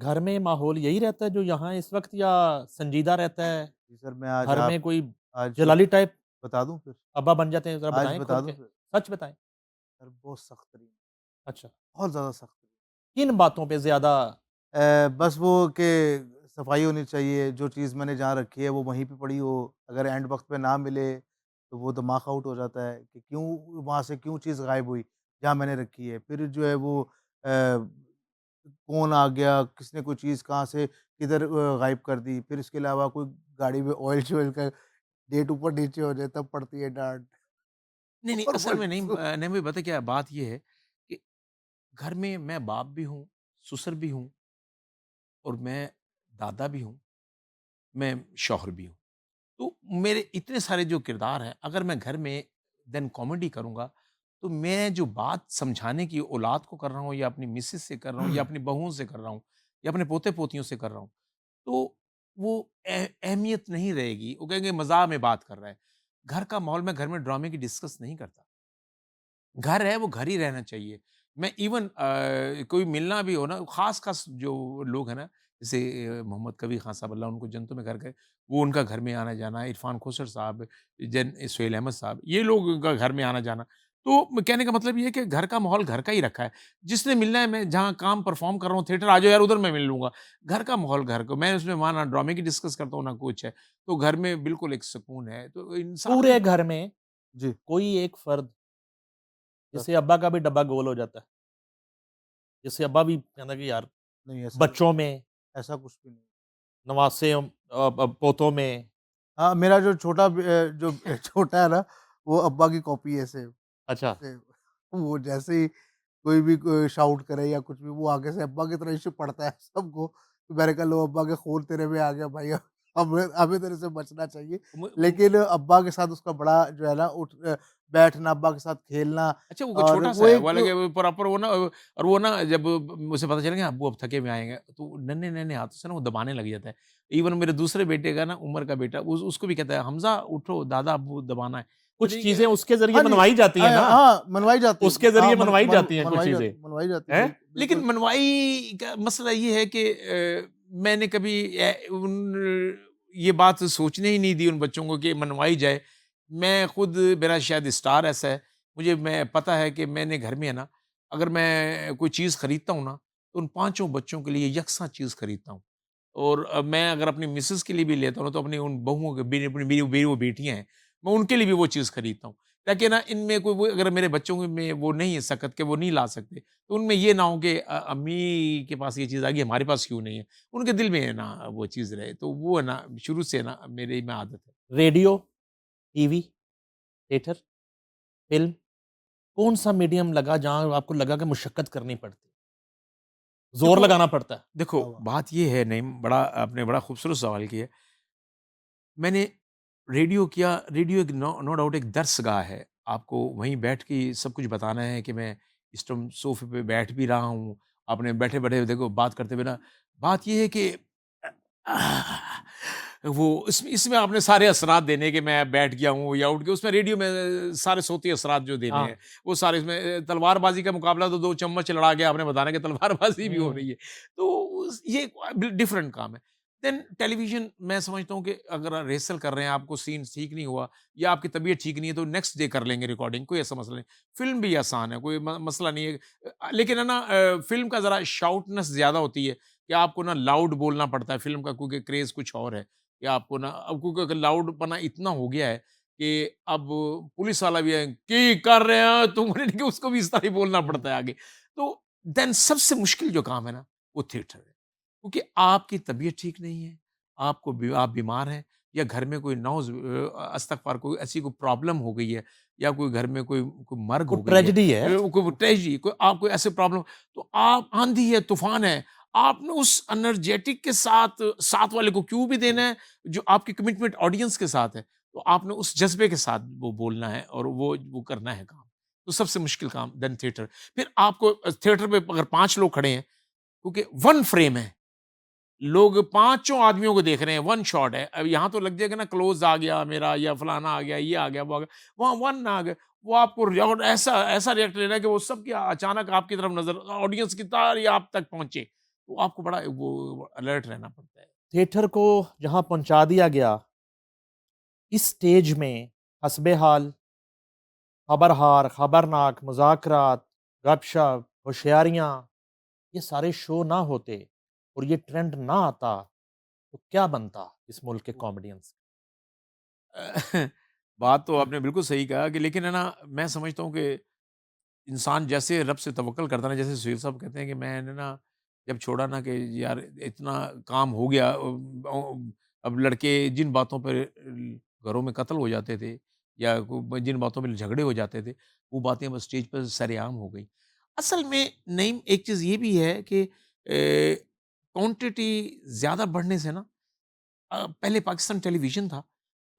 घर में माहौल यही रहता है जो यहाँ इस वक़्त या संजीदा रहता है? जी सर, मैं आज घर आप में कोई आज जलाली टाइप बता दूँ फिर? अब्बा बन जाते हैं, ज़रा आज बताएँ बता खुल दूँ के? फिर? सच बताएँ। सर बहुत सख्त तरीन, अच्छा, बहुत ज़्यादा सख्त तरीन। किन बातों पे ज़्यादा? बस वो कि सफाई होनी चाहिए, जो चीज़ मैंने जहाँ रखी है वो वहीं पे पड़ी हो, अगर एंड वक़्त पे ना मिले, तो वो दिमाग आउट हो जाता है कि क्यों वहाँ से क्यों चीज़ गायब हुई, जहाँ मैंने रखी है। फिर जो है वो कौन आ गया, किसने कोई चीज़ कहाँ से किधर गायब कर दी, फिर इसके अलावा कोई गाड़ी में ऑयल-शॉयल का डेट ऊपर-नीचे हो जाए तब पड़ती है डाँट। नहीं, नहीं, और असल में नहीं बस नहीं मुझे पता है क्या बात ये है कि घर में मैं बाप भी हूँ, ससुर भी हूँ और मैं दादा भी हूँ, मैं शौहर भी हूँ। तो मेरे इतने सारे जो किरदार हैं, अगर मैं घर में देन कॉमेडी करूँगा, तो मैं जो बात समझाने की औलाद को कर रहा हूँ या अपनी मिसेज़ से कर रहा हूँ या अपनी बहुओं से कर रहा हूँ या अपने पोते-पोतियों से कर रहा हूँ, तो वो अहमियत नहीं रहेगी। वो कहेंगे मज़ाक में बात कर रहा है। घर का माहौल मैं घर में ड्रामे की डिस्कस नहीं करता। घर है वो घर ही रहना चाहिए। मैं इवन कोई मिलना भी हो ना ख़ास-ख़ास जो लोग हैं ना जैसे मोहम्मद कबीर ख़ान साहब अल्लाह उनको जन्नतों में घर गए, वो उनका घर में आना-जाना, इरफ़ान खोसर साहब, सुहेल अहमद साहब, ये लोगों का घर में आना-जाना। तो कहने का मतलब ये है कि घर का माहौल घर का ही रखा है। जिसने मिलना है मैं जहाँ काम परफ़ॉर्म कर रहा हूँ थिएटर आ जाओ यार उधर मैं मिल लूँगा। घर का माहौल घर को मैं उसमें वहाँ ना ड्रामे की डिस्कस करता हूँ ना कुछ है। तो घर में बिल्कुल एक सुकून है। तो इंसान पूरे घर में जी, कोई एक फ़र्द सर जैसे अब्बा का भी डब्बा गोल हो जाता है। जैसे अब्बा भी कहना कि यार नहीं बच्चों में, ऐसा कुछ भी नहीं। नवासे पोतों में। हाँ, मेरा जो जो छोटा है ना, वो अब्बा की कॉपी है सेम, अच्छा। सेम। वो जैसे ही कोई शाउट करे या कुछ भी, वो आगे से अब्बा की तरह इश्यू पड़ता है सबको। तो मैंने कहा लो अब्बा के खून तेरे में आ गया भाई, अब हमें हमें तेरे से बचना चाहिए। मु मु लेकिन अब्बा के साथ उसका बड़ा जो है ना बैठना, अब्बा के साथ खेलना अच्छा वो और छोटा-सा वो है, एक वो अलग है, वो प्रॉपर वो ना और वो ना जब मुझे पता चलेगा अब्बू अब थके हुए आएँगे, तो नन्हे-नन्हे हाथों से ना वो दबाने लग जाता है। इवन मेरे दूसरे बेटे का ना उमर का बेटा उसको भी कहता है, "हमज़ा उठो, दादा अब्बू दबाना है।" कुछ तरीके चीज़ें उसके ज़रिए हाँ जी। मनवाई जाती हैं ना, हाँ, मनवाई जाती है। उसके हाँ, ज़रिए मनवाई जाती हैं कुछ चीज़ें, मनवाई जाती है, हैं? लेकिन बिल्कुल। मनवाई का मसला ये है कि मैंने कभी ये बात सोचने ही नहीं दी उन बच्चों को कि मनवाई जाए। मैं खुद मेरा शायद स्टार ऐसा है, मैं पता है कि मैंने घर में है ना, अगर मैं कोई चीज़ खरीदता हूँ ना, तो उन पाँचों बच्चों के लिए यकसा चीज़ खरीदता हूँ। और मैं अगर अपनी मिसेज़ के लिए भी लेता हूँ ना, तो अपनी उन बहुओं के मेरी अपनी मेरी मेरी वो बेटियाँ हैं, मैं उनके लिए भी वो चीज़ खरीदता हूँ। ताकि ना इनमें कोई वो अगर मेरे बच्चों में वो नहीं है सकत के वो नहीं ला सकते, तो उनमें ये ना हो कि अम्मी के पास ये चीज़ आ गई, हमारे पास क्यों नहीं है? उनके दिल में है ना वो चीज़ रहे, तो वो है ना शुरू से ना मेरे में आदत है। रेडियो, टीवी, थिएटर, फ़िल्म, कौन-सा मीडियम लगा जहाँ आपको लगा कि मुशक्कत करनी पड़ती है, ज़ोर देखो लगाना पड़ता है? वाह, देखो, वाह! बात ये है नईम बड़ा आपने बड़ा खूबसूरत सवाल किया है। मैंने रेडियो किया, रेडियो एक नो नो डाउट एक दर्सगाह है। आपको वहीं बैठ के सब कुछ बताना है कि मैं इस टाइम सोफ़े पे बैठ भी रहा हूँ, आपने बैठे-बैठे देखो बात करते हुए ना बात ये है कि वो इसमें आपने सारे असरात देने कि मैं बैठ गया हूँ या उठ के उसमें रेडियो में सारे सोती असरात जो देने हाँ। जी। हाँ। हैं, वो सारे इसमें तलवारबाज़ी का मुकाबला तो 2 चम्मच लड़ा के आपने बताना कि तलवारबाज़ी भी हो हुँ। रही है। तो ये डिफरेंट काम है। देन टेलीविज़न मैं समझता हूँ कि अगर आप रिहर्सल कर रहे हैं, आपको सीन ठीक नहीं हुआ या आपकी तबीयत ठीक नहीं है, तो नेक्स्ट डे कर लेंगे रिकॉर्डिंग, कोई ऐसा मसला नहीं। फ़िल्म भी आसान है, कोई म मसला नहीं है। लेकिन है ना फ़िल्म का ज़रा शाउटनेस ज़्यादा होती है कि आपको ना लाउड बोलना पड़ता है फ़िल्म का क्योंकि क्रेज़ कुछ और है। या आपको ना अब क्योंकि अगर लाउडपना इतना हो गया है कि अब पुलिस वाला भी है, "की कर रहे हो तुम?" कि उसको भी इस तरह ही बोलना हुँ। पड़ता है आगे। तो देन सबसे मुश्किल जो काम है ना, वो थिएटर है। क्योंकि आपकी तबीयत ठीक नहीं है, आप बीमार हैं या घर में कोई अस्तगफ़ार कोई ऐसी कोई प्रॉब्लम हो गई है या कोई घर में कोई कोई मर्ग वो हो गई है, ट्रेजेडी है। कोई ट्रेजेडी कोई आपको ऐसे प्रॉब्लम तो आप आँधी है, तूफ़ान है, आपने उस एनर्जेटिक के साथ साथ वाले को क्यों भी देना है, जो आपकी कमिटमेंट ऑडियंस के साथ है, तो आपने उस जज़्बे के साथ वो बोलना है और वो करना है काम। तो सबसे मुश्किल काम देन थिएटर। फिर आपको थिएटर में अगर 5 लोग खड़े हैं, क्योंकि 1 फ्रेम है। लोग पाँचों आदमियों को देख रहे हैं, वन शॉट है। अब यहाँ तो लग जाएगा ना क्लोज़ आ गया मेरा या फलाना आ गया, ये आ गया, वो आ गया। वहाँ वन आ गया, वो आपको रिएक्ट ऐसा ऐसा रिएक्ट लेना है कि वो सब क्या अचानक आपकी तरफ नज़र ऑडियंस की सारी आप तक पहुँचे। तो आपको बड़ा वो अलर्ट रहना पड़ता है। थिएटर को जहाँ पहुँचा दिया गया, इस स्टेज में हस्बे-हाल, खबरहार, खबरनाक, मुज़ाकरात, गपशप, होशियारियाँ, ये सारे शो ना होते और ये ट्रेंड ना आता, तो क्या बनता इस मुल्क के कॉमेडियंस? अ, बात तो आपने बिल्कुल सही कहा कि लेकिन है ना, मैं समझता हूँ कि इंसान जैसे रब से तवक्कल करता है ना, जैसे सुहेल साहब कहते हैं कि मैंने ना जब छोड़ा ना कि यार इतना काम हो गया, अब लड़के जिन बातों पर घरों में कत्ल हो जाते थे या जिन बातों में झगड़े हो जाते थे, वो बातें बस स्टेज पर सरेआम हो गई। असल में नहीं, एक चीज़ ये भी है कि क्वांटिटी ज़्यादा बढ़ने से ना, पहले पाकिस्तान टेलीविज़न था,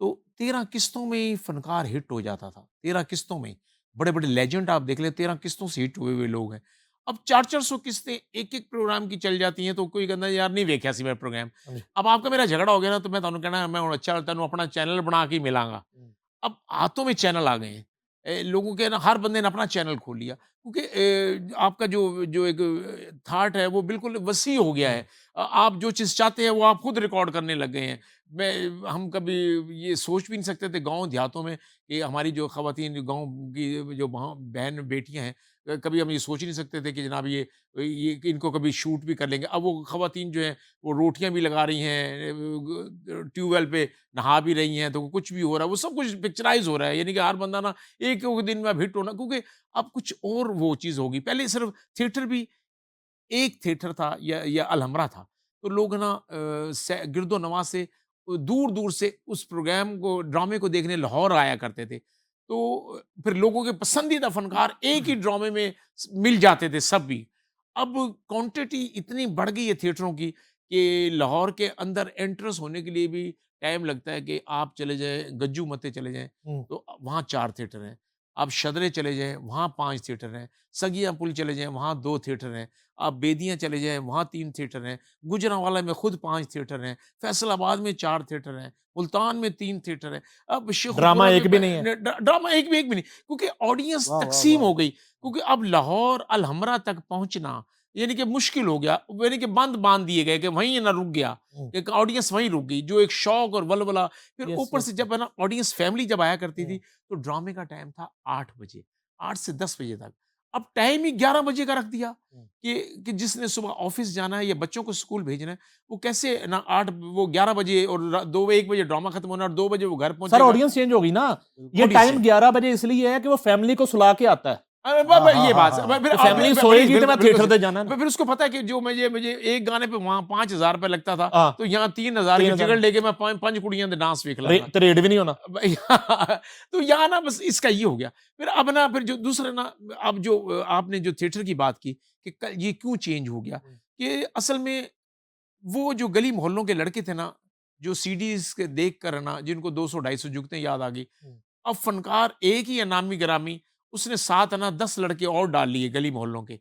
तो 13 किस्तों में ही फ़नकार हिट हो जाता था, 13 किस्तों में ही। बड़े-बड़े लेजेंड आप देख लें, 13 किस्तों से हिट हुए हुए लोग हैं। अब 4-400 किस्तें एक-एक प्रोग्राम की चल जाती हैं, तो कोई कहता है यार नहीं वेख्या सी मैं प्रोग्राम। हाँ जी। अब आपका मेरा झगड़ा हो गया ना, तो मैं तुहानू कहना मैं हुण अच्छा तेनू अपना चैनल बना के ही मिलांगा। हुँ। अब हाथों में चैनल आ गए हैं। लोगों के ना हर बंदे ने अपना चैनल खोल लिया, क्योंकि आपका जो जो एक थॉट है वो बिल्कुल वसी हो गया है। हुँ। आप जो चीज़ चाहते हैं वो आप खुद रिकॉर्ड करने लग गए हैं। हम कभी ये सोच भी नहीं सकते थे गाँव देहातों में कि हमारी जो ख़वातीन गाँव की जो बहन बेटियाँ हैं, कभी हम ये सोच ही नहीं सकते थे कि जनाब ये कि इनको कभी शूट भी कर लेंगे। अब वो ख़वातीन जो हैं वो रोटियाँ भी लगा रही हैं, ट्यूबवेल पे नहा भी रही हैं, तो कुछ भी हो रहा है, वो सब कुछ पिक्चराइज़ हो रहा है। यानी कि हर बंदा ना एक दिन में अब हिट होना, क्योंकि अब कुछ और वो चीज़ होगी। पहले सिर्फ़ थिएटर भी एक थिएटर था या अलहमरा था। तो लोग ना गिरदो-नवाह से दूर-दूर से उस प्रोग्राम को, ड्रामे को देखने लाहौर आया करते थे। तो फिर लोगों के पसंदीदा फ़नकार एक ही ड्रामे में मिल जाते थे सब भी। अब क्वांटिटी इतनी बढ़ गई है थिएटरों की कि लाहौर के अंदर एंट्रेंस होने के लिए भी टाइम लगता है कि आप चले जाएँ, गज्जू मते चले जाएँ, हुँ। तो वहाँ 4 थिएटर हैं। आप शदरे चले जाएँ, वहाँ 5 थिएटर हैं। सगिया पुल चले जाएँ, वहाँ 2 थिएटर हैं। आप बेदियाँ चले जाएँ, वहाँ 3 थिएटर हैं। गुजरांवाला में खुद 5 थिएटर हैं। फैसलाबाद में 4 थिएटर हैं। मुल्तान में 3 थिएटर हैं। अब ड्रामा शेखुपुरा में एक भी नहीं है। ड्रामा एक भी नहीं, क्योंकि ऑडियंस वाह, वाह, तक़सीम वाह! हो गई। क्योंकि अब लाहौर, अलहमरा तक पहुँचना यानी कि मुश्किल हो गया। यानी कि बंद बाँध दिए गए कि वहीं ना रुक गया। हुँ। एक ऑडियंस वहीं रुक गई, जो एक शौक और वलवला। फिर यस, ऊपर यस, से यस। जब है ना ऑडियंस फैमिली जब आया करती थी, हुँ। तो ड्रामे का टाइम था 8 बजे, 8 से 10 बजे तक। अब टाइम ही 11 बजे का रख दिया हुँ। कि जिसने सुबह ऑफ़िस जाना है या बच्चों को स्कूल भेजना है, वो कैसे ना 8 वो 11 बजे और 2 1 बजे ड्रामा खत्म होना है और 2 बजे वो घर सर पहुँचेगा। ऑडियंस चेंज हो गई ना। ये ऑडियंस टाइम से 11 बजे इसलिए है कि वो फैमिली को सुला के आता है। अरे हाँ, ये हाँ, हाँ, बात हाँ। फिर कि आप फैमिली प्लीज़ सोएगी तो बिल्कुल, मैं बिल्कुल थिएटर सही। पे जाना है ना। फिर उसको पता है कि जो मुझे मुझे एक गाने पे वहाँ 5,000 रुपए लगता था, हाँ, तो यहाँ 3,000 की 3000 टिकट लेके मैं 5 कुड़ियाँ दे डांस देख लांगा। तो रेट भी नहीं होना। भई तो यहाँ ना बस इसका ये हो गया। फिर अब ना फिर जो दूसरा ना, अब जो आपने जो थिएटर की बात की कि ये क्यों चेंज हो गया, हुँ। कि असल में वो जो गली मोहल्लों के लड़के थे ना, जो सीडीज़ के देख कर ना जिनको 200 250 जुगतें याद आ गई। हुँ। अब फ़नकार एक ही है नामी-गिरामी, उसने साथ है ना 10 लड़के और डाल लिए गली मोहल्लों के।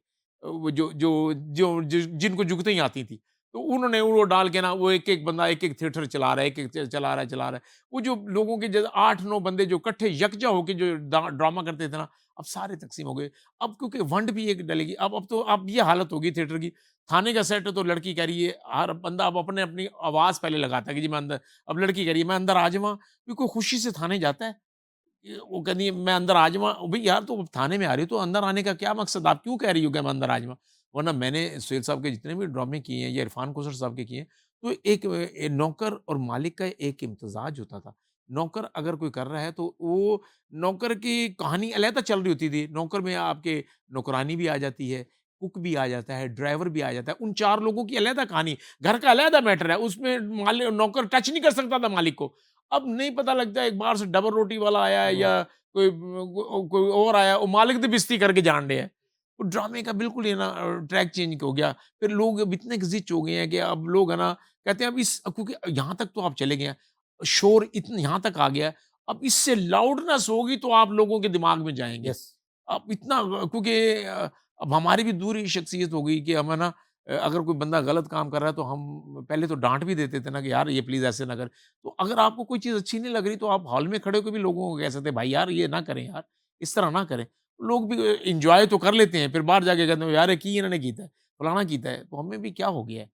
वो जो जिनको जुगतें ही आती थी। तो उन्होंने वो डाल के ना वो एक-एक बंदा एक-एक थिएटर चला रहा है, एक-एक चला रहा है। वो जो लोगों के जैसे 8-9 बंदे जो इकट्ठे यकजा होके जो ड्रामा करते थे ना, अब सारे तक़सीम हो गए। अब क्योंकि वंड भी एक डलेगी, अब तो अब ये हालत होगी थिएटर की, थाने का सेट है तो लड़की कह रही है, हर बंदा अब अपनी आवाज़ पहले लगाता है कि जी मैं अंदर, अब लड़की कह रही है मैं अंदर आ जावां, क्योंकि खुशी से थाने जाता है। वो कहती है मैं अंदर आ जावां, भई यार तो थाने में आ रही हो तो अंदर आने का क्या मकसद? आप क्यों कह रही हो कि मैं अंदर आ जावां? वरना मैंने सुहेल साहब के जितने भी ड्रामे किए हैं या इरफान कोसर साहब के किए हैं, तो एक नौकर और मालिक का एक इम्तिज़ाज होता था। नौकर अगर कोई कर रहा है तो वो नौकर की कहानी अलहदा चल रही होती थी। नौकर में आपके नौकरानी भी आ जाती है, कुक भी आ जाता है, ड्राइवर भी आ जाता है। उन 4 लोगों की अलहदा कहानी, घर का अलहदा मैटर है, उसमें नौकर टच नहीं कर सकता था मालिक को। अब नहीं पता लगता है एक बाहर से डबल रोटी वाला आया है वाह! या कोई और आया, वो मालिक तो बेइज्जती करके जान डे है। वो ड्रामे का बिल्कुल ही ना ट्रैक चेंज हो गया। फिर लोग अब इतने गिच हो गए हैं कि अब लोग है ना कहते हैं अब इस, क्योंकि यहाँ तक तो आप चले गए हैं, शोर इतना यहाँ तक आ गया है, अब इससे लाउडनेस होगी तो आप लोगों के दिमाग में जाएँगे। यस। अब इतना क्योंकि अब हमारी भी दूरी शख्सियत हो गई कि हम है ना, अगर कोई बंदा गलत काम कर रहा है तो हम पहले तो डाँट भी देते थे ना कि यार ये प्लीज़ ऐसे ना कर। तो अगर आपको कोई चीज़ अच्छी नहीं लग रही तो आप हॉल में खड़े होके भी लोगों को कह सकते हैं भाई यार ये ना करें यार, इस तरह ना करें। लोग भी एन्जॉय तो कर लेते हैं, फिर बाहर जाके कहते हैं यार ये की इन्होंने कीता है। फलाना कीता है, तो हमें भी क्या हो गया है?